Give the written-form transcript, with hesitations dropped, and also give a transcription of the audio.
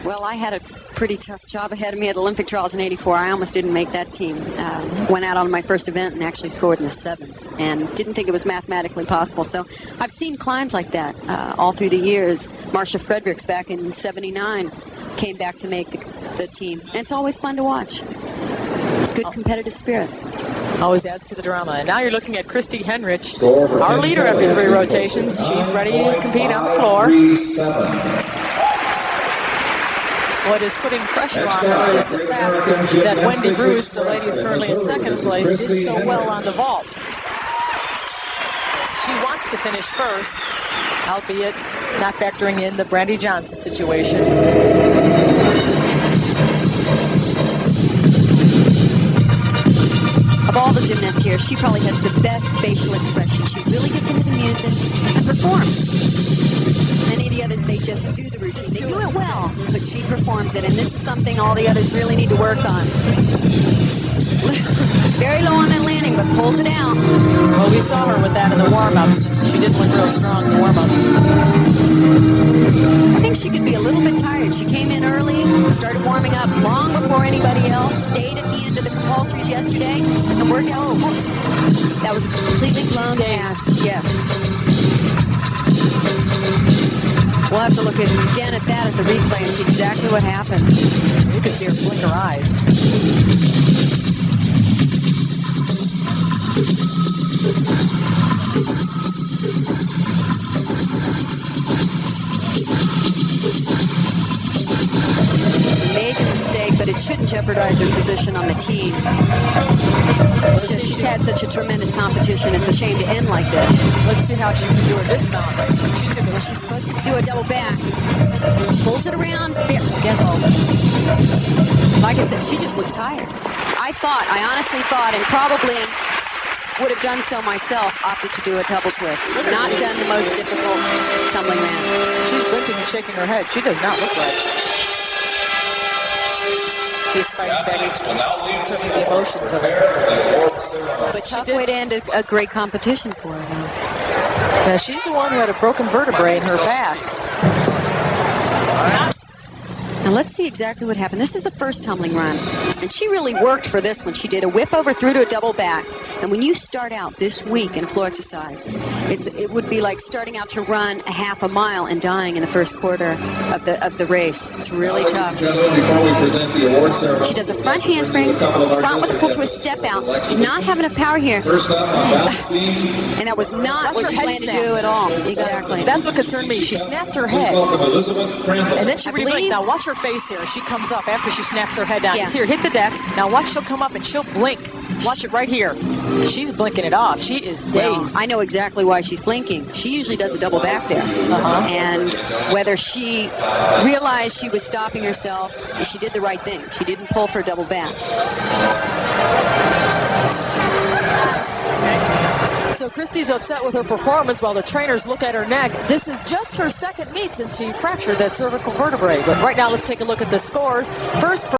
Well, I had a pretty tough job ahead of me at Olympic trials in '84. I almost didn't make that team. Went out on my first event and actually scored in the 7th, and didn't think it was mathematically possible. So I've seen climbs like that all through the years. Marcia Fredericks back in '79 came back to make the team, and it's always fun to watch. Good competitive spirit. Always adds to the drama. And now you're looking at Christy Henrich, our leader after 3 rotations. She's ready to compete on the floor. What is putting pressure on her is the fact that Wendy Bruce, the lady who's currently in 2nd place, did so well on the vault. She wants to finish first, albeit not factoring in the Brandy Johnson situation. Of all the gymnasts here, she probably has the best facial expression. She really gets into the music and performs. Many of the others, they just do the routine. They do it well, but she performs it, and this is something all the others really need to work on. Very low on that landing, but pulls it out. Well, we saw her with that in the warm-ups. She didn't look real strong in the warm-ups. I think she could be a little bit tired. She came in early, started warming up long before anybody else, stayed at the end of the compulsories yesterday, and worked out. That was a completely blown pass. Yes. We'll have to look again at that at the replay and see exactly what happened. You can see her blink her eyes. It's a major mistake, but it shouldn't jeopardize her position on the team. She's had such a tremendous competition. It's a shame to end like this. Let's see how she can do her dismount. She's supposed to do a double back. Pulls it around. Again, like I said, she just looks tired. I honestly thought, and probably would have done so myself, opted to do a double twist. Not done the most difficult tumbling man. She's blinking and shaking her head. She does not look right. She's fighting back certainly the emotions of it. It's a tough way to end a great competition for her. Now, she's the one who had a broken vertebrae in her back. Now let's see exactly what happened. This is the first tumbling run, and she really worked for this one. She did a whip over through to a double back. And when you start out this week in a floor exercise, it would be like starting out to run a half a mile and dying in the first quarter of the race. It's really tough. Before we present the award ceremony, she does a front handspring, front with a full twist, step out. Did not have enough power here. And that was not what she planned to do at all. Exactly. That's what concerned me. She snapped her head. And then she blinked. Now watch her face here. She comes up after she snaps her head down. Yeah. You see her hit the deck. Now watch, she'll come up and she'll blink. Watch it right here. She's blinking it off. She is dazed. Well, I know exactly why she's blinking. She usually does a double back there. And whether she realized she was stopping herself, she did the right thing. She didn't pull for a double back. So Christy's upset with her performance while the trainers look at her neck. This is just her 2nd meet since she fractured that cervical vertebrae. But right now, let's take a look at the scores. First,